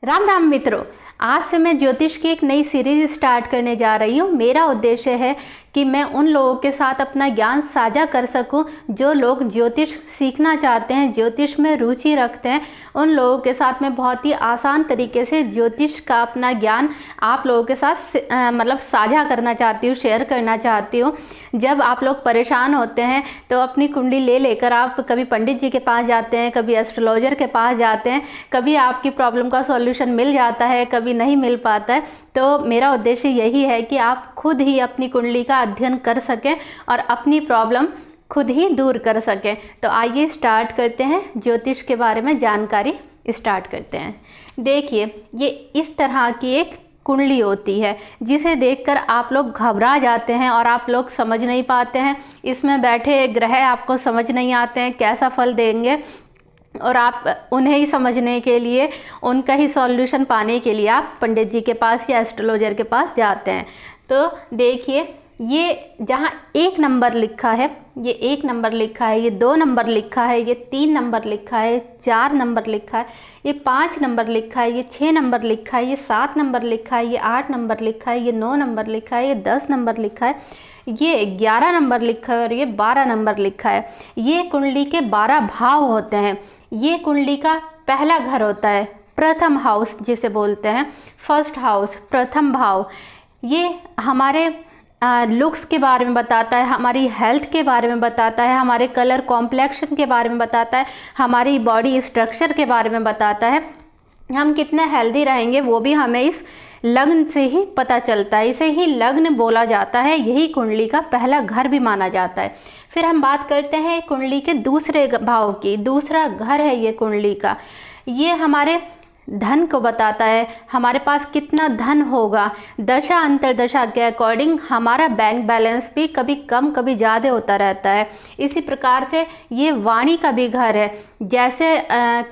राम राम मित्रों, आज से मैं ज्योतिष की एक नई सीरीज स्टार्ट करने जा रही हूँ। मेरा उद्देश्य है कि मैं उन लोगों के साथ अपना ज्ञान साझा कर सकूं जो लोग ज्योतिष सीखना चाहते हैं, ज्योतिष में रुचि रखते हैं। उन लोगों के साथ मैं बहुत ही आसान तरीके से ज्योतिष का अपना ज्ञान आप लोगों के साथ साझा करना चाहती हूँ, शेयर करना चाहती हूँ। जब आप लोग परेशान होते हैं तो अपनी कुंडली ले लेकर आप कभी पंडित जी के पास जाते हैं, कभी एस्ट्रोलॉजर के पास जाते हैं, कभी आपकी प्रॉब्लम का सॉल्यूशन मिल जाता है, कभी नहीं मिल पाता है। तो मेरा उद्देश्य यही है कि आप खुद ही अपनी कुंडली का अध्ययन कर सकें और अपनी प्रॉब्लम खुद ही दूर कर सकें। तो आइए स्टार्ट करते हैं, ज्योतिष के बारे में जानकारी स्टार्ट करते हैं। देखिए, ये इस तरह की एक कुंडली होती है जिसे देखकर आप लोग घबरा जाते हैं और आप लोग समझ नहीं पाते हैं। इसमें बैठे ग्रह आपको समझ नहीं आते हैं कैसा फल देंगे, और आप उन्हें ही समझने के लिए, उनका ही सॉल्यूशन पाने के लिए आप पंडित जी के पास या एस्ट्रोलॉजर के पास जाते हैं। तो देखिए, ये जहाँ 1 नंबर लिखा है, ये 1 नंबर लिखा है, ये 2 नंबर लिखा है, ये 3 नंबर लिखा है, 4 नंबर लिखा है, ये 5 नंबर लिखा है, ये 6 नंबर लिखा है, ये 7 नंबर लिखा है, ये 8 नंबर लिखा है, ये 9 नंबर लिखा है, ये 10 नंबर लिखा है, ये 11 नंबर लिखा है और ये 12 नंबर लिखा है। ये कुंडली के 12 भाव होते हैं। ये कुंडली का पहला घर होता है, प्रथम हाउस जिसे बोलते हैं, फर्स्ट हाउस, प्रथम भाव। ये हमारे लुक्स के बारे में बताता है, हमारी हेल्थ के बारे में बताता है, हमारे कलर कॉम्प्लेक्शन के बारे में बताता है, हमारी बॉडी स्ट्रक्चर के बारे में बताता है। हम कितने हेल्दी रहेंगे वो भी हमें इस लग्न से ही पता चलता है। इसे ही लग्न बोला जाता है, यही कुंडली का पहला घर भी माना जाता है। फिर हम बात करते हैं कुंडली के दूसरे भाव की। दूसरा घर है ये कुंडली का। ये हमारे धन को बताता है, हमारे पास कितना धन होगा। दशा अंतरदशा के अकॉर्डिंग हमारा बैंक बैलेंस भी कभी कम कभी ज़्यादा होता रहता है। इसी प्रकार से ये वाणी का भी घर है। जैसे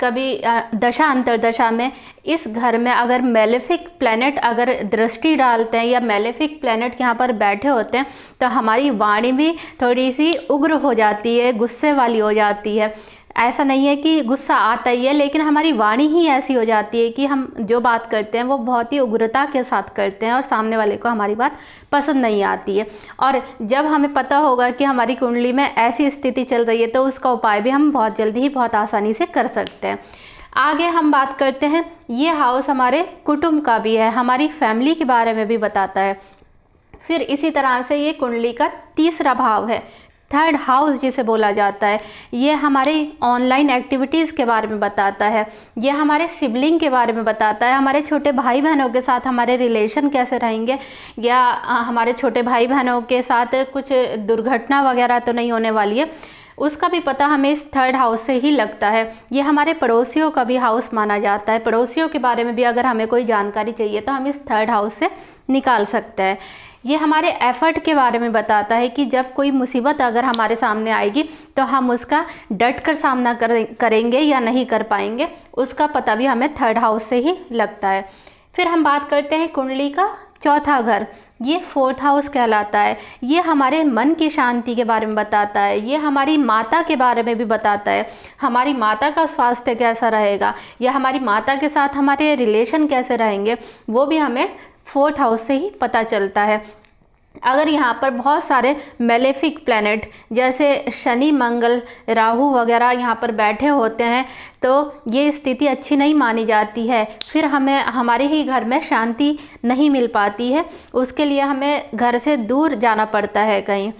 कभी दशा अंतरदशा में इस घर में अगर मेलेफिक प्लैनेट अगर दृष्टि डालते हैं या मेलेफिक प्लैनेट यहाँ पर बैठे होते हैं तो हमारी वाणी भी थोड़ी सी उग्र हो जाती है, गुस्से वाली हो जाती है। ऐसा नहीं है कि गुस्सा आता ही है, लेकिन हमारी वाणी ही ऐसी हो जाती है कि हम जो बात करते हैं वो बहुत ही उग्रता के साथ करते हैं और सामने वाले को हमारी बात पसंद नहीं आती है। और जब हमें पता होगा कि हमारी कुंडली में ऐसी स्थिति चल रही है तो उसका उपाय भी हम बहुत जल्दी ही बहुत आसानी से कर सकते हैं। आगे हम बात करते हैं, ये हाउस हमारे कुटुंब का भी है, हमारी फैमिली के बारे में भी बताता है। फिर इसी तरह से ये कुंडली का तीसरा भाव है, थर्ड हाउस जिसे बोला जाता है। ये हमारे ऑनलाइन एक्टिविटीज़ के बारे में बताता है, ये हमारे सिबलिंग के बारे में बताता है, हमारे छोटे भाई बहनों के साथ हमारे रिलेशन कैसे रहेंगे, या हमारे छोटे भाई बहनों के साथ कुछ दुर्घटना वगैरह तो नहीं होने वाली है, उसका भी पता हमें इस थर्ड हाउस से ही लगता है। ये हमारे पड़ोसियों का भी हाउस माना जाता है। पड़ोसियों के बारे में भी अगर हमें कोई जानकारी चाहिए तो हम इस थर्ड हाउस से निकाल सकते हैं। ये हमारे एफर्ट के बारे में बताता है कि जब कोई मुसीबत अगर हमारे सामने आएगी तो हम उसका डट कर सामना करेंगे या नहीं कर पाएंगे, उसका पता भी हमें थर्ड हाउस से ही लगता है। फिर हम बात करते हैं कुंडली का चौथा घर, ये फोर्थ हाउस कहलाता है। ये हमारे मन की शांति के बारे में बताता है, ये हमारी माता के बारे में भी बताता है, हमारी माता का स्वास्थ्य कैसा रहेगा या हमारी माता के साथ हमारे रिलेशन कैसे रहेंगे, वो भी हमें फोर्थ हाउस से ही पता चलता है। अगर यहाँ पर बहुत सारे मेलेफिक प्लैनेट जैसे शनि, मंगल, राहु वगैरह यहाँ पर बैठे होते हैं तो ये स्थिति अच्छी नहीं मानी जाती है। फिर हमें हमारे ही घर में शांति नहीं मिल पाती है, उसके लिए हमें घर से दूर जाना पड़ता है कहीं।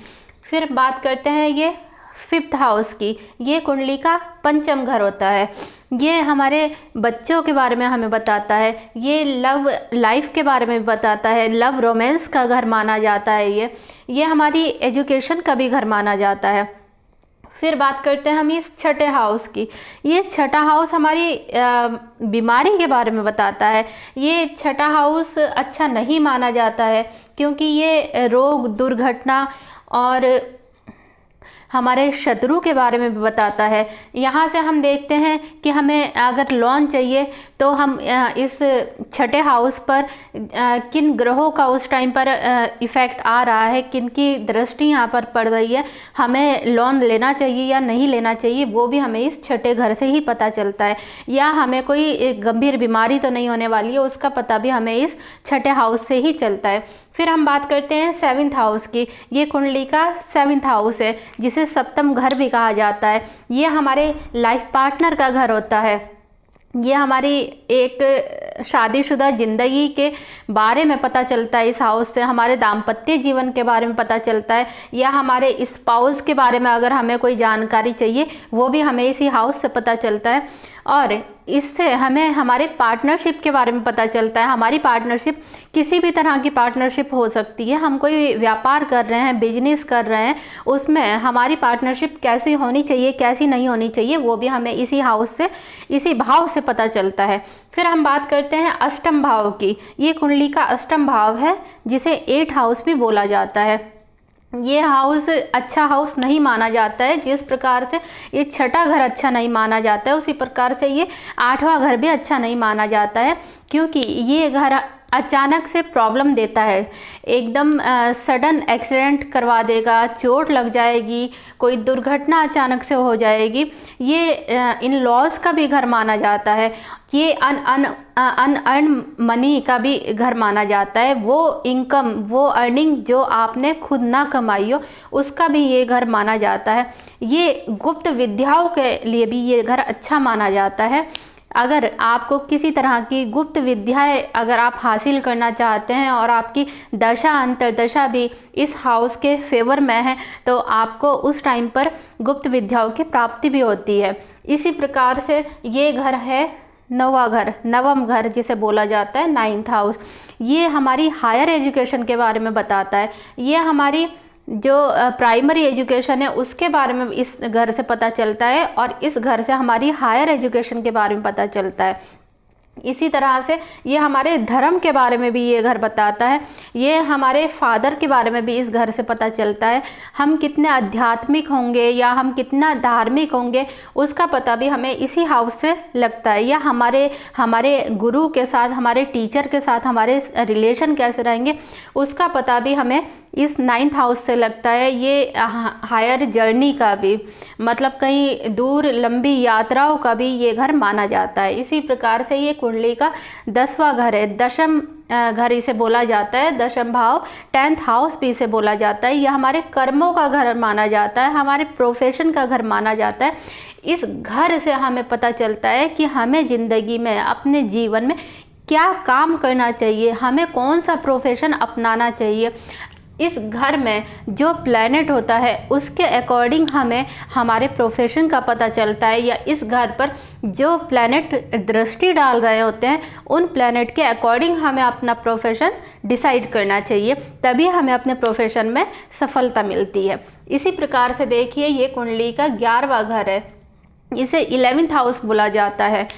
फिर बात करते हैं ये फिफ्थ हाउस की। ये कुंडली का पंचम घर होता है। ये हमारे बच्चों के बारे में हमें बताता है, ये लव लाइफ के बारे में बताता है, लव रोमांस का घर माना जाता है। ये हमारी एजुकेशन का भी घर माना जाता है। फिर बात करते हैं हम इस छठे हाउस की। ये छठा हाउस हमारी बीमारी के बारे में बताता है। ये छठा हाउस अच्छा नहीं माना जाता है क्योंकि ये रोग, दुर्घटना और हमारे शत्रु के बारे में भी बताता है। यहाँ से हम देखते हैं कि हमें अगर लोन चाहिए तो हम इस छठे हाउस पर किन ग्रहों का उस टाइम पर इफ़ेक्ट आ रहा है, किन की दृष्टि यहाँ पर पड़ रही है, हमें लोन लेना चाहिए या नहीं लेना चाहिए, वो भी हमें इस छठे घर से ही पता चलता है। या हमें कोई गंभीर बीमारी तो नहीं होने वाली है, उसका पता भी हमें इस छठे हाउस से ही चलता है। फिर हम बात करते हैं 7th हाउस की। ये कुंडली का 7th हाउस है, जिसे सप्तम घर भी कहा जाता है। ये हमारे लाइफ पार्टनर का घर होता है। ये हमारी एक शादीशुदा ज़िंदगी के बारे में पता चलता है इस हाउस से, हमारे दाम्पत्य जीवन के बारे में पता चलता है, या हमारे स्पाउस के बारे में अगर हमें कोई जानकारी चाहिए वो भी हमें इसी हाउस से पता चलता है। और इससे हमें हमारे पार्टनरशिप के बारे में पता चलता है। हमारी पार्टनरशिप किसी भी तरह की पार्टनरशिप हो सकती है। हम कोई व्यापार कर रहे हैं, बिजनेस कर रहे हैं, उसमें हमारी पार्टनरशिप कैसी होनी चाहिए, कैसी नहीं होनी चाहिए, वो भी हमें इसी हाउस से, इसी भाव से पता चलता है। फिर हम बात करते हैं अष्टम भाव की। ये कुंडली का अष्टम भाव है, जिसे 8th हाउस भी बोला जाता है। ये हाउस अच्छा हाउस नहीं माना जाता है। जिस प्रकार से ये छठा घर अच्छा नहीं माना जाता है, उसी प्रकार से ये 8वां घर भी अच्छा नहीं माना जाता है, क्योंकि ये घर अचानक से प्रॉब्लम देता है। एकदम सडन एक्सीडेंट करवा देगा, चोट लग जाएगी, कोई दुर्घटना अचानक से हो जाएगी। ये इन लॉस का भी घर माना जाता है। ये अनअर्न मनी का भी घर माना जाता है। वो इनकम, वो अर्निंग जो आपने खुद ना कमाई हो, उसका भी ये घर माना जाता है। ये गुप्त विद्याओं के लिए भी ये घर अच्छा माना जाता है। अगर आपको किसी तरह की गुप्त विद्याएं अगर आप हासिल करना चाहते हैं और आपकी दशा अंतर्दशा भी इस हाउस के फेवर में है, तो आपको उस टाइम पर गुप्त विद्याओं की प्राप्ति भी होती है। इसी प्रकार से ये घर है 9वां घर, नवम घर जिसे बोला जाता है 9th हाउस। ये हमारी हायर एजुकेशन के बारे में बताता है। ये हमारी जो प्राइमरी एजुकेशन है उसके बारे में इस घर से पता चलता है, और इस घर से हमारी हायर एजुकेशन के बारे में पता चलता है। इसी तरह से ये हमारे धर्म के बारे में भी ये घर बताता है। ये हमारे फादर के बारे में भी इस घर से पता चलता है। हम कितने आध्यात्मिक होंगे या हम कितना धार्मिक होंगे, उसका पता भी हमें इसी हाउस से लगता है। या हमारे गुरु के साथ, हमारे टीचर के साथ हमारे रिलेशन कैसे रहेंगे, उसका पता भी हमें इस 9th हाउस से लगता है। ये हायर जर्नी का भी, मतलब कहीं दूर लंबी यात्राओं का भी ये घर माना जाता है। इसी प्रकार से ये कुंडली का 10वां घर है, दशम घर इसे बोला जाता है। दशम भाव 10th हाउस भी इसे बोला जाता है। यह हमारे कर्मों का घर माना जाता है, हमारे प्रोफेशन का घर माना जाता है। इस घर से हमें पता चलता है कि हमें ज़िंदगी में, अपने जीवन में क्या काम करना चाहिए, हमें कौन सा प्रोफेशन अपनाना चाहिए। इस घर में जो प्लैनेट होता है उसके अकॉर्डिंग हमें हमारे प्रोफेशन का पता चलता है, या इस घर पर जो प्लैनेट दृष्टि डाल रहे होते हैं उन प्लैनेट के अकॉर्डिंग हमें अपना प्रोफेशन डिसाइड करना चाहिए, तभी हमें अपने प्रोफेशन में सफलता मिलती है। इसी प्रकार से देखिए, ये कुंडली का 11वां घर है, इसे 11th हाउस बोला जाता है।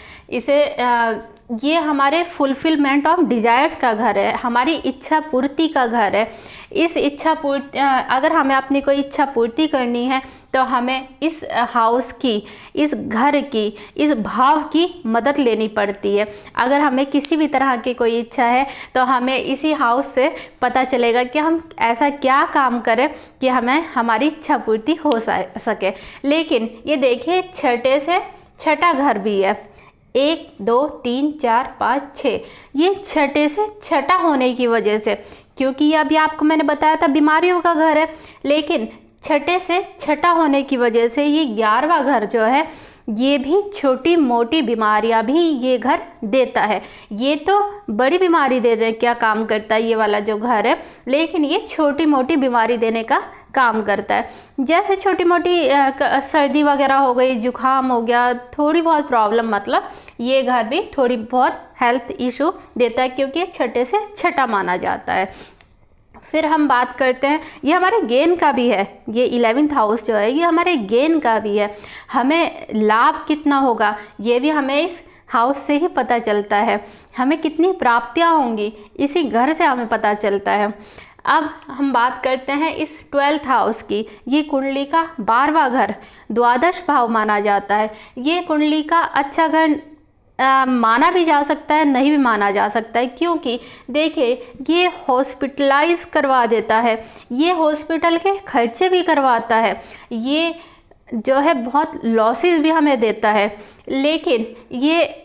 ये हमारे फुलफिलमेंट ऑफ डिजायर्स का घर है, हमारी इच्छा पूर्ति का घर है। इस इच्छा पूर्ति, अगर हमें अपनी कोई इच्छा पूर्ति करनी है तो हमें इस हाउस की, इस घर की, इस भाव की मदद लेनी पड़ती है। अगर हमें किसी भी तरह की कोई इच्छा है तो हमें इसी हाउस से पता चलेगा कि हम ऐसा क्या काम करें कि हमें हमारी इच्छा पूर्ति हो सके। लेकिन ये देखिए, छठे से छठा घर भी है, 1 2 3 4 5 6, ये छठे से छठा होने की वजह से, क्योंकि ये अभी आपको मैंने बताया था बीमारियों का घर है, लेकिन छठे से छठा होने की वजह से ये 11वां घर जो है ये भी छोटी मोटी बीमारियां भी ये घर देता है। ये तो बड़ी बीमारी दे क्या काम करता है ये वाला जो घर है, लेकिन ये छोटी मोटी बीमारी देने का काम करता है। जैसे छोटी मोटी सर्दी वगैरह हो गई, जुकाम हो गया, थोड़ी बहुत प्रॉब्लम, मतलब ये घर भी थोड़ी बहुत हेल्थ इशू देता है, क्योंकि ये छठे से छठा माना जाता है। फिर हम बात करते हैं, ये हमारे गेन का भी है, ये 11th हाउस जो है ये हमारे गेन का भी है। हमें लाभ कितना होगा ये भी हमें इस हाउस से ही पता चलता है। हमें कितनी प्राप्तियां होंगी इसी घर से हमें पता चलता है। अब हम बात करते हैं इस 12th हाउस की। ये कुंडली का 12वां घर, द्वादश भाव माना जाता है। ये कुंडली का अच्छा घर माना भी जा सकता है, नहीं भी माना जा सकता है, क्योंकि देखिए ये हॉस्पिटलाइज करवा देता है, ये हॉस्पिटल के खर्चे भी करवाता है, ये जो है बहुत लॉसेस भी हमें देता है। लेकिन ये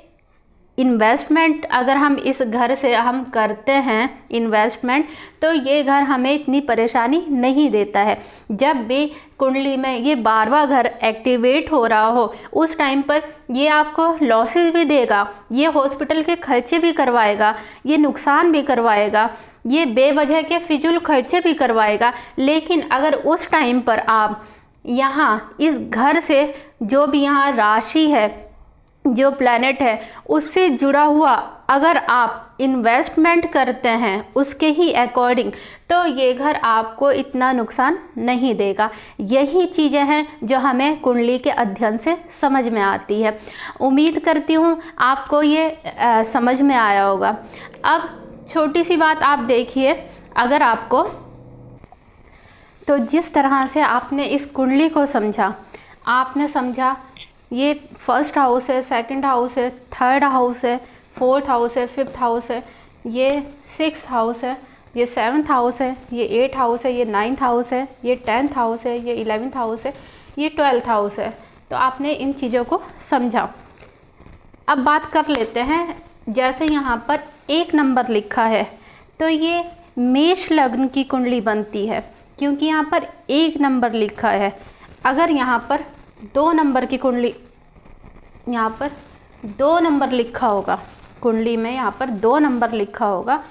इन्वेस्टमेंट अगर हम इस घर से हम करते हैं इन्वेस्टमेंट, तो ये घर हमें इतनी परेशानी नहीं देता है। जब भी कुंडली में ये 12वां घर एक्टिवेट हो रहा हो उस टाइम पर ये आपको लॉसेस भी देगा, ये हॉस्पिटल के खर्चे भी करवाएगा, ये नुकसान भी करवाएगा, ये बेवजह के फिजूल खर्चे भी करवाएगा। लेकिन अगर उस टाइम पर आप यहाँ इस घर से जो भी यहाँ राशि है, जो प्लैनेट है, उससे जुड़ा हुआ अगर आप इन्वेस्टमेंट करते हैं उसके ही अकॉर्डिंग, तो ये घर आपको इतना नुकसान नहीं देगा। यही चीज़ें हैं जो हमें कुंडली के अध्ययन से समझ में आती है। उम्मीद करती हूँ आपको ये समझ में आया होगा। अब छोटी सी बात आप देखिए, अगर आपको तो जिस तरह से आपने इस कुंडली को समझा, आपने समझा ये फर्स्ट हाउस है, सेकंड हाउस है, थर्ड हाउस है, फोर्थ हाउस है, फिफ्थ हाउस है, ये सिक्स्थ हाउस है, ये सेवन्थ हाउस है, ये एट हाउस है, ये नाइन्थ हाउस है, ये 10th हाउस है, ये 11th हाउस है, ये 12th हाउस है। तो आपने इन चीज़ों को समझा। अब बात कर लेते हैं, जैसे यहाँ पर 1 नंबर लिखा है तो ये मेष लग्न की कुंडली बनती है, क्योंकि यहाँ पर 1 नंबर लिखा है। अगर यहाँ पर 2 नंबर की कुंडली, यहाँ पर 2 नंबर लिखा होगा, कुंडली में यहाँ पर 2 नंबर लिखा होगा,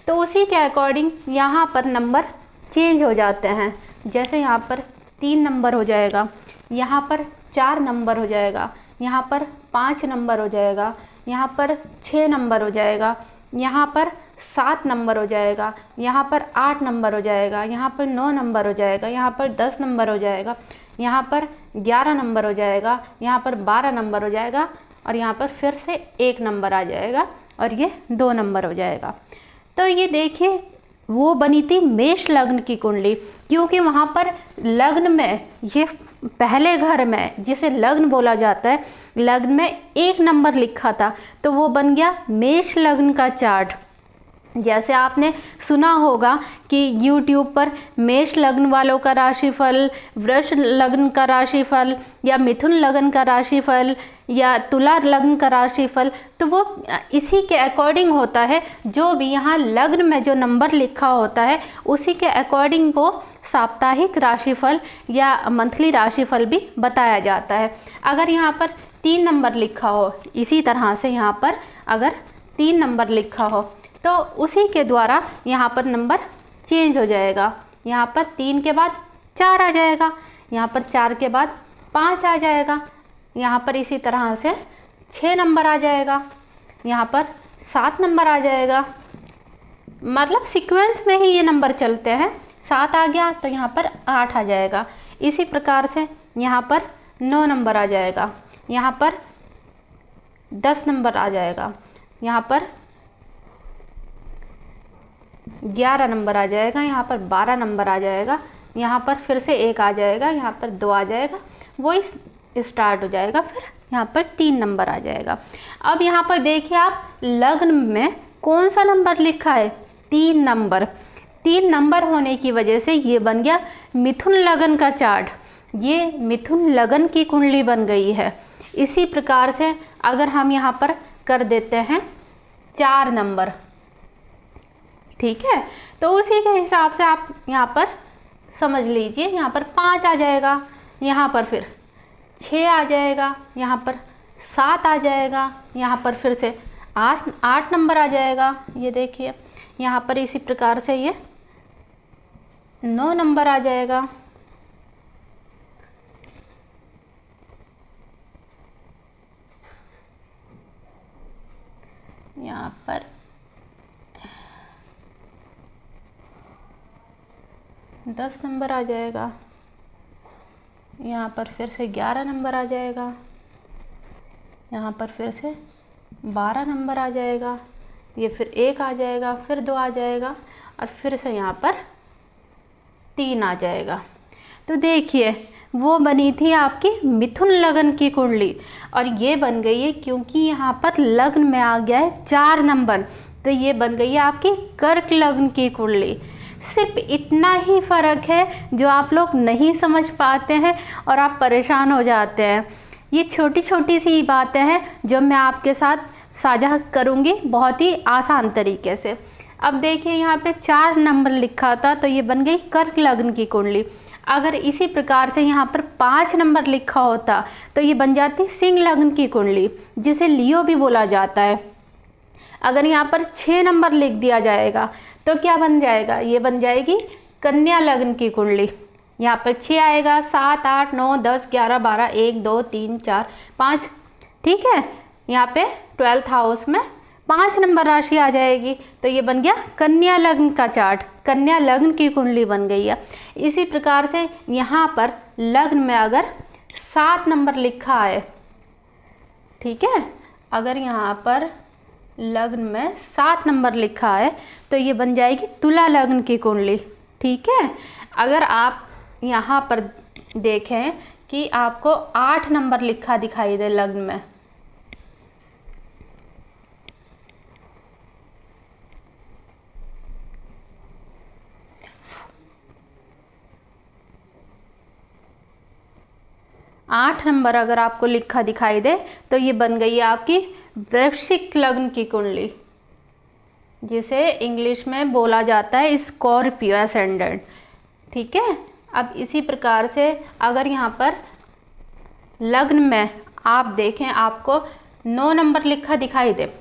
तो उसी के अकॉर्डिंग यहाँ पर नंबर चेंज हो जाते हैं। जैसे यहाँ पर 3 नंबर हो जाएगा, यहाँ पर 4 नंबर हो जाएगा, यहाँ पर 5 नंबर हो जाएगा, यहाँ पर 6 नंबर हो जाएगा, यहाँ पर 7 नंबर हो जाएगा, यहाँ पर 8 नंबर हो जाएगा, यहाँ पर 9 नंबर हो जाएगा, यहाँ पर 10 नंबर हो जाएगा, यहाँ पर 11 नंबर हो जाएगा, यहाँ पर 12 नंबर हो जाएगा, और यहाँ पर फिर से 1 नंबर आ जाएगा, और ये 2 नंबर हो जाएगा। तो ये देखिए वो बनी थी मेष लग्न की कुंडली, क्योंकि वहाँ पर लग्न में, ये पहले घर में जिसे लग्न बोला जाता है, लग्न में 1 नंबर लिखा था, तो वो बन गया मेष लग्न का चार्ट। जैसे आपने सुना होगा कि YouTube पर मेष लग्न वालों का राशिफल, वृष लग्न का राशिफल, या मिथुन लग्न का राशिफल, या तुला लग्न का राशिफल, तो वो इसी के अकॉर्डिंग होता है। जो भी यहाँ लग्न में जो नंबर लिखा होता है उसी के अकॉर्डिंग वो साप्ताहिक राशिफल या मंथली राशिफल भी बताया जाता है। अगर यहाँ पर 3 नंबर लिखा हो, इसी तरह से यहाँ पर अगर 3 नंबर लिखा हो, तो उसी के द्वारा यहाँ पर नंबर चेंज हो जाएगा। यहाँ पर 3 के बाद 4 आ जाएगा, यहाँ पर 4 के बाद 5 आ जाएगा, यहाँ पर इसी तरह से 6 नंबर आ जाएगा, यहाँ पर 7 नंबर आ जाएगा। मतलब सीक्वेंस में ही ये नंबर चलते हैं। 7 आ गया तो यहाँ पर 8 आ जाएगा। इसी प्रकार से यहाँ पर 9 नंबर आ जाएगा, यहाँ पर 10 नंबर आ जाएगा, यहाँ पर 11 नंबर आ जाएगा, यहाँ पर 12 नंबर आ जाएगा, यहाँ पर फिर से 1 आ जाएगा, यहाँ पर 2 आ जाएगा, वही स्टार्ट हो जाएगा, फिर यहाँ पर 3 नंबर आ जाएगा। अब यहाँ पर देखिए आप लग्न में कौन सा नंबर लिखा है, 3 नंबर। 3 नंबर होने की वजह से ये बन गया मिथुन लगन का चार्ट, ये मिथुन लगन की कुंडली बन गई है। इसी प्रकार से अगर हम यहाँ पर कर देते हैं 4 नंबर, ठीक है, तो उसी के हिसाब से आप यहाँ पर समझ लीजिए, यहाँ पर 5 आ जाएगा, यहाँ पर फिर 6 आ जाएगा, यहाँ पर 7 आ जाएगा, यहाँ पर फिर से 8 नंबर आ जाएगा। ये देखिए यहाँ पर इसी प्रकार से ये 9 नंबर आ जाएगा, यहाँ पर 10 नंबर आ जाएगा, यहाँ पर फिर से 11 नंबर आ जाएगा, यहाँ पर फिर से 12 नंबर आ जाएगा, ये फिर 1 आ जाएगा, फिर 2 आ जाएगा, और फिर से यहाँ पर 3 आ जाएगा। तो देखिए वो बनी थी आपकी मिथुन लग्न की कुंडली और ये बन गई है क्योंकि यहाँ पर लग्न में आ गया है 4 नंबर, तो ये बन गई है आपकी कर्क लग्न की कुंडली। सिर्फ इतना ही फ़र्क है जो आप लोग नहीं समझ पाते हैं और आप परेशान हो जाते हैं। ये छोटी छोटी सी बातें हैं जो मैं आपके साथ साझा करूँगी बहुत ही आसान तरीके से। अब देखिए यहाँ पे 4 नंबर लिखा था तो ये बन गई कर्क लग्न की कुंडली। अगर इसी प्रकार से यहाँ पर 5 नंबर लिखा होता तो ये बन जाती सिंह लग्न की कुंडली, जिसे लियो भी बोला जाता है। अगर यहाँ पर 6 नंबर लिख दिया जाएगा तो क्या बन जाएगा, ये बन जाएगी कन्या लग्न की कुंडली। यहाँ पर 6 आएगा, 7, 8, 9, 10, 11, 12, 1, 2, 3, 4, 5, ठीक है। यहाँ पे 12th हाउस में 5 नंबर राशि आ जाएगी, तो ये बन गया कन्या लग्न का चार्ट, कन्या लग्न की कुंडली बन गई है। इसी प्रकार से यहाँ पर लग्न में अगर 7 नंबर लिखा है, ठीक है, अगर यहाँ पर लग्न में 7 नंबर लिखा है तो ये बन जाएगी तुला लग्न की कुंडली, ठीक है। अगर आप यहाँ पर देखें कि आपको 8 नंबर लिखा दिखाई दे लग्न में, आठ नंबर अगर आपको लिखा दिखाई दे तो ये बन गई है आपकी वृश्चिक लग्न की कुंडली, जिसे इंग्लिश में बोला जाता है स्कॉर्पियो एसेंडेंट, ठीक है। अब इसी प्रकार से अगर यहाँ पर लग्न में आप देखें आपको 9 नंबर लिखा दिखाई दे,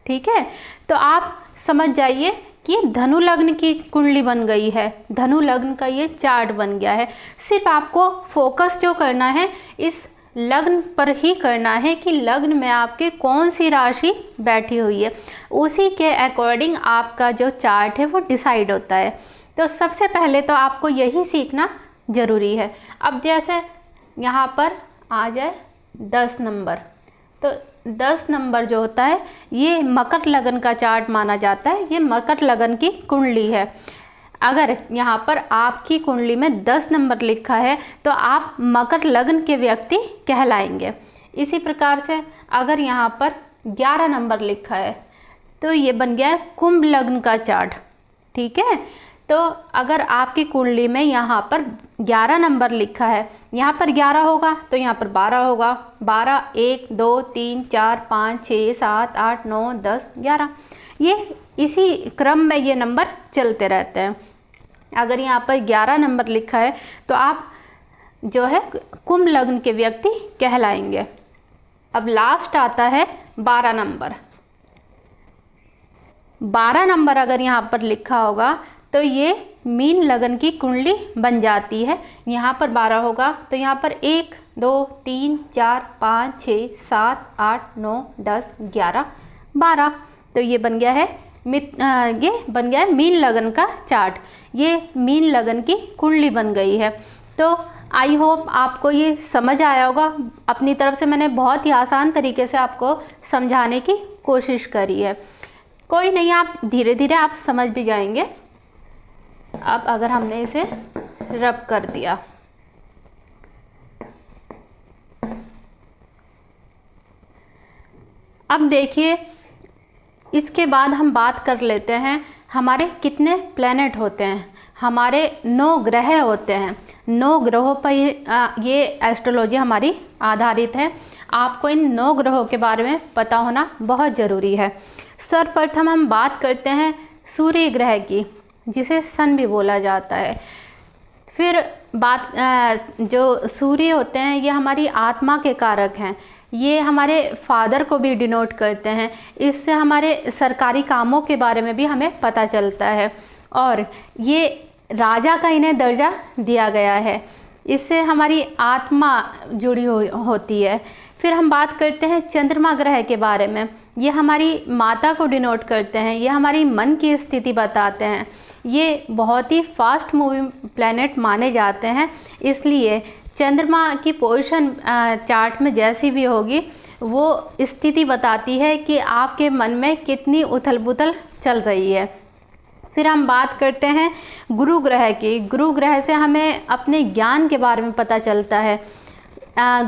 ठीक है, तो आप समझ जाइए कि धनु लग्न की कुंडली बन गई है, धनु लग्न का ये चार्ट बन गया है। सिर्फ आपको फोकस जो करना है इस लग्न पर ही करना है कि लग्न में आपके कौन सी राशि बैठी हुई है, उसी के अकॉर्डिंग आपका जो चार्ट है वो डिसाइड होता है। तो सबसे पहले तो आपको यही सीखना ज़रूरी है। अब जैसे यहाँ पर आ जाए 10 नंबर, तो 10 नंबर जो होता है ये मकर लगन का चार्ट माना जाता है, ये मकर लगन की कुंडली है। अगर यहाँ पर आपकी कुंडली में 10 नंबर लिखा है तो आप मकर लगन के व्यक्ति कहलाएंगे। इसी प्रकार से अगर यहाँ पर 11 नंबर लिखा है तो ये बन गया है कुंभ लग्न का चार्ट, ठीक है। तो अगर आपकी कुंडली में यहाँ पर 11 नंबर लिखा है, यहाँ पर 11 होगा तो यहाँ पर 12 होगा, 12, 1, 2, 3, 4, 5, 6, 7, 8, 9, 10, 11, ये इसी क्रम में ये नंबर चलते रहते हैं। अगर यहाँ पर 11 नंबर लिखा है तो आप जो है कुंभ लग्न के व्यक्ति कहलाएंगे। अब लास्ट आता है 12 नंबर। 12 नंबर अगर यहाँ पर लिखा होगा तो ये मीन लगन की कुंडली बन जाती है। यहाँ पर 12 होगा तो यहाँ पर 1, 2, 3, 4, 5, 6, 7, 8, 9, 10, 11, 12, तो ये बन गया है ये बन गया है मीन लगन का चार्ट, ये मीन लगन की कुंडली बन गई है। तो आई होप आपको ये समझ आया होगा। अपनी तरफ से मैंने बहुत ही आसान तरीके से आपको समझाने की कोशिश करी है। कोई नहीं, आप धीरे धीरे आप समझ भी जाएंगे। अब अगर हमने इसे रब कर दिया, अब देखिए इसके बाद हम बात कर लेते हैं हमारे कितने प्लैनेट होते हैं। हमारे 9 ग्रह होते हैं, 9 ग्रहों पर ये एस्ट्रोलॉजी हमारी आधारित है। आपको इन 9 ग्रहों के बारे में पता होना बहुत ज़रूरी है। सर्वप्रथम हम बात करते हैं सूर्य ग्रह की, जिसे सन भी बोला जाता है। फिर जो सूर्य होते हैं ये हमारी आत्मा के कारक हैं, ये हमारे फादर को भी डिनोट करते हैं। इससे हमारे सरकारी कामों के बारे में भी हमें पता चलता है और ये राजा का इन्हें दर्जा दिया गया है। इससे हमारी आत्मा जुड़ी होती है। फिर हम बात करते हैं चंद्रमा ग्रह के बारे में। ये हमारी माता को डिनोट करते हैं, ये हमारी मन की स्थिति बताते हैं। ये बहुत ही फास्ट मूविंग प्लैनेट माने जाते हैं, इसलिए चंद्रमा की पोजीशन चार्ट में जैसी भी होगी वो स्थिति बताती है कि आपके मन में कितनी उथल पुथल चल रही है। फिर हम बात करते हैं गुरु ग्रह की। गुरु ग्रह से हमें अपने ज्ञान के बारे में पता चलता है।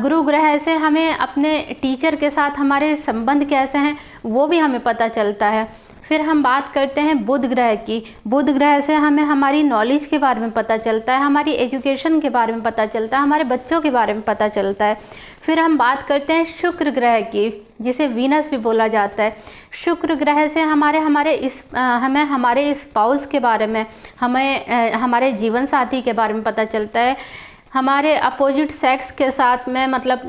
गुरु ग्रह से हमें अपने टीचर के साथ हमारे संबंध कैसे हैं वो भी हमें पता चलता है। फिर हम बात करते हैं बुध ग्रह की। बुध ग्रह से हमें हमारी नॉलेज के बारे में पता चलता है, हमारी एजुकेशन के बारे में पता चलता है, हमारे बच्चों के बारे में पता चलता है। फिर हम बात करते हैं शुक्र ग्रह की, जिसे वीनस भी बोला जाता है। शुक्र ग्रह से हमें हमारे स्पाउस के बारे में, हमें हमारे जीवन साथी के बारे में पता चलता है। हमारे अपोजिट सेक्स के साथ में, मतलब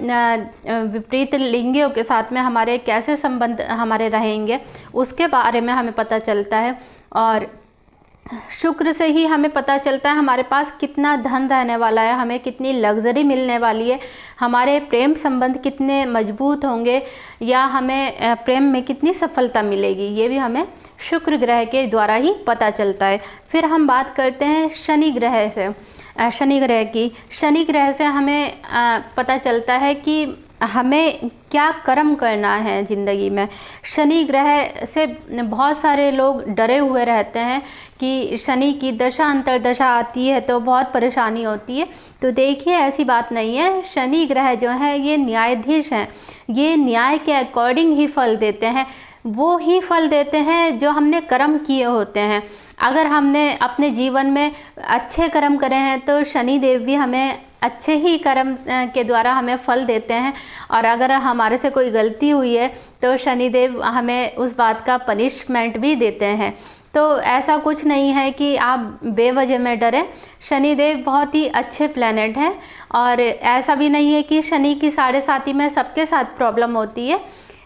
विपरीत लिंगियों के साथ में हमारे कैसे संबंध हमारे रहेंगे उसके बारे में हमें पता चलता है। और शुक्र से ही हमें पता चलता है हमारे पास कितना धन रहने वाला है, हमें कितनी लग्जरी मिलने वाली है, हमारे प्रेम संबंध कितने मजबूत होंगे, या हमें प्रेम में कितनी सफलता मिलेगी, ये भी हमें शुक्र ग्रह के द्वारा ही पता चलता है। फिर हम बात करते हैं शनि ग्रह से, शनि ग्रह की। शनि ग्रह से हमें पता चलता है कि हमें क्या कर्म करना है ज़िंदगी में। शनि ग्रह से बहुत सारे लोग डरे हुए रहते हैं कि शनि की दशा अंतर्दशा आती है तो बहुत परेशानी होती है। तो देखिए, ऐसी बात नहीं है। शनि ग्रह जो है ये न्यायाधीश हैं, ये न्याय के अकॉर्डिंग ही फल देते हैं, वो ही फल देते हैं जो हमने कर्म किए होते हैं। अगर हमने अपने जीवन में अच्छे कर्म करे हैं तो शनि देव भी हमें अच्छे ही कर्म के द्वारा हमें फल देते हैं, और अगर हमारे से कोई गलती हुई है तो शनि देव हमें उस बात का पनिशमेंट भी देते हैं। तो ऐसा कुछ नहीं है कि आप बेवजह में डरें। शनि देव बहुत ही अच्छे प्लैनेट हैं, और ऐसा भी नहीं है कि शनि की 7.5 में सबके साथ प्रॉब्लम होती है।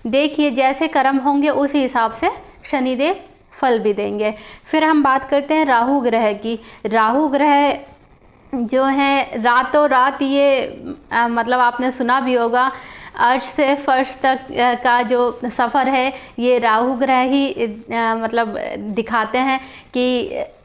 देखिए, जैसे कर्म होंगे उसी हिसाब से शनि देव फल भी देंगे। फिर हम बात करते हैं राहु ग्रह की। राहु ग्रह जो है रातों रात ये मतलब आपने सुना भी होगा, अर्श से फर्श तक का जो सफ़र है ये राहु ग्रह ही मतलब दिखाते हैं कि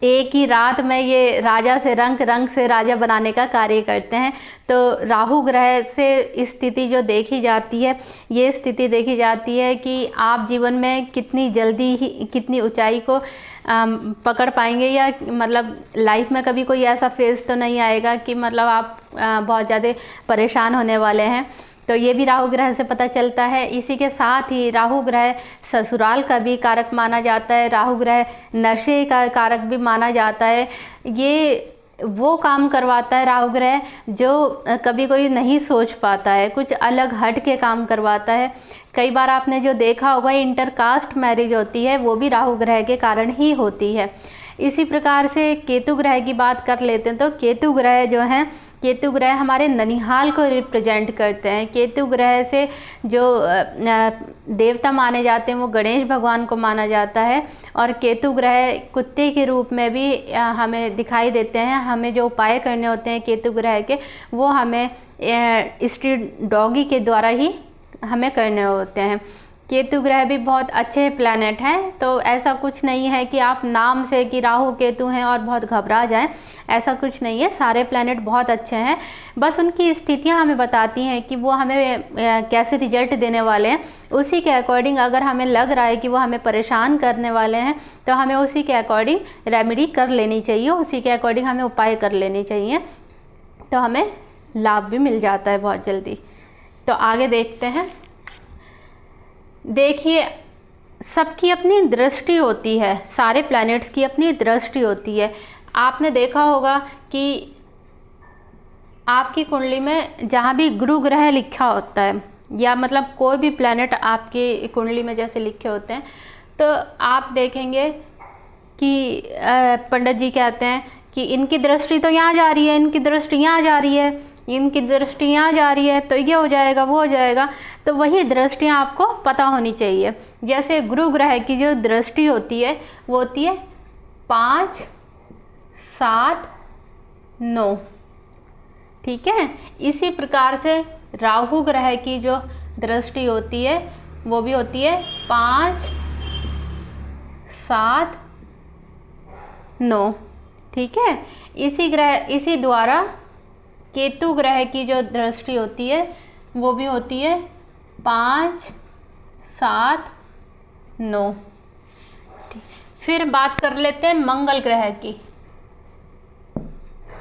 एक ही रात में ये राजा से रंग से राजा बनाने का कार्य करते हैं। तो राहु ग्रह से स्थिति जो देखी जाती है, ये स्थिति देखी जाती है कि आप जीवन में कितनी जल्दी ही कितनी ऊंचाई को पकड़ पाएंगे, या मतलब लाइफ में कभी कोई ऐसा फेज़ तो नहीं आएगा कि मतलब आप बहुत ज़्यादा परेशान होने वाले हैं। तो ये भी राहु ग्रह से पता चलता है। इसी के साथ ही राहु ग्रह ससुराल का भी कारक माना जाता है, राहु ग्रह नशे का कारक भी माना जाता है। ये वो काम करवाता है राहु ग्रह जो कभी कोई नहीं सोच पाता है, कुछ अलग हट के काम करवाता है। कई बार आपने जो देखा होगा इंटरकास्ट मैरिज होती है, वो भी राहु ग्रह के कारण ही होती है। इसी प्रकार से केतु ग्रह की बात कर लेते हैं। तो केतु ग्रह जो है, केतु ग्रह हमारे ननिहाल को रिप्रेजेंट करते हैं। केतु ग्रह से जो देवता माने जाते हैं वो गणेश भगवान को माना जाता है, और केतु ग्रह कुत्ते के रूप में भी हमें दिखाई देते हैं। हमें जो उपाय करने होते हैं केतु ग्रह के, वो हमें स्ट्रीट डॉगी के द्वारा ही हमें करने होते हैं। केतु ग्रह भी बहुत अच्छे प्लैनेट हैं, तो ऐसा कुछ नहीं है कि आप नाम से कि राहु केतु हैं और बहुत घबरा जाएं, ऐसा कुछ नहीं है। सारे प्लैनेट बहुत अच्छे हैं, बस उनकी स्थितियां हमें बताती हैं कि वो हमें कैसे रिजल्ट देने वाले हैं। उसी के अकॉर्डिंग अगर हमें लग रहा है कि वो हमें परेशान करने वाले हैं तो हमें उसी के अकॉर्डिंग रेमेडी कर लेनी चाहिए, उसी के अकॉर्डिंग हमें उपाय कर लेने चाहिए, तो हमें लाभ भी मिल जाता है बहुत जल्दी। तो आगे देखते हैं। देखिए, सबकी अपनी दृष्टि होती है, सारे प्लैनेट्स की अपनी दृष्टि होती है। आपने देखा होगा कि आपकी कुंडली में जहाँ भी गुरु ग्रह लिखा होता है, या मतलब कोई भी प्लैनेट आपकी कुंडली में जैसे लिखे होते हैं, तो आप देखेंगे कि पंडित जी कहते हैं कि इनकी दृष्टि तो यहाँ जा रही है, इनकी दृष्टि यहाँ जा रही है, इनकी दृष्टि यहाँ जा रही है, तो ये हो जाएगा, वो हो जाएगा। तो वही दृष्टियाँ आपको पता होनी चाहिए। जैसे गुरु ग्रह की जो दृष्टि होती है वो होती है 5, 7, 9, ठीक है। इसी प्रकार से राहु ग्रह की जो दृष्टि होती है वो भी होती है 5, 7, 9, ठीक है। इसी द्वारा केतु ग्रह की जो दृष्टि होती है वो भी होती है 5, 7, 9। फिर बात कर लेते हैं मंगल ग्रह की।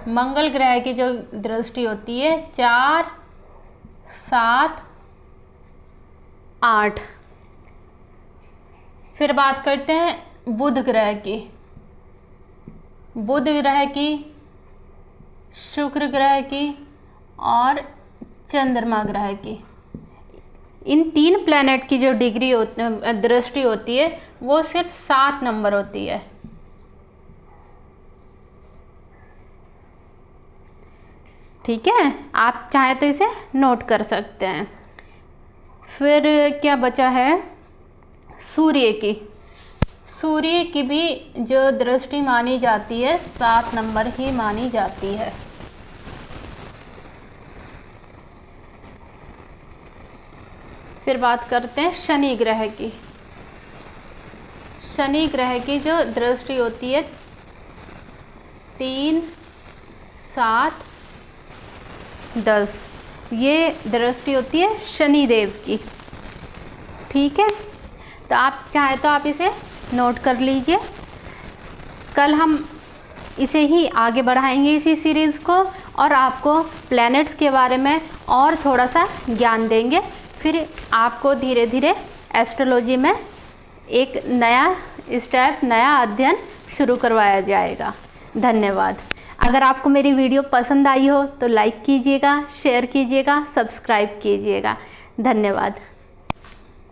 मंगल ग्रह की जो दृष्टि होती है 4, 7, 8। फिर बात करते हैं बुध ग्रह की। बुध ग्रह की, शुक्र ग्रह की और चंद्रमा ग्रह की। इन 3 प्लैनेट की जो दृष्टि होती है वो सिर्फ 7 नंबर होती है। ठीक है, आप चाहें तो इसे नोट कर सकते हैं। फिर क्या बचा है, सूर्य की। सूर्य की भी जो दृष्टि मानी जाती है 7 नंबर ही मानी जाती है। फिर बात करते हैं शनि ग्रह की। शनि ग्रह की जो दृष्टि होती है 3, 7, 10। ये दृष्टि होती है शनि देव की। ठीक है, तो आप चाहे तो आप इसे नोट कर लीजिए। कल हम इसे ही आगे बढ़ाएंगे इसी सीरीज़ को, और आपको प्लैनेट्स के बारे में और थोड़ा सा ज्ञान देंगे। फिर आपको धीरे धीरे एस्ट्रोलॉजी में एक नया स्टेप, नया अध्ययन शुरू करवाया जाएगा। धन्यवाद। अगर आपको मेरी वीडियो पसंद आई हो तो लाइक कीजिएगा, शेयर कीजिएगा, सब्सक्राइब कीजिएगा। धन्यवाद।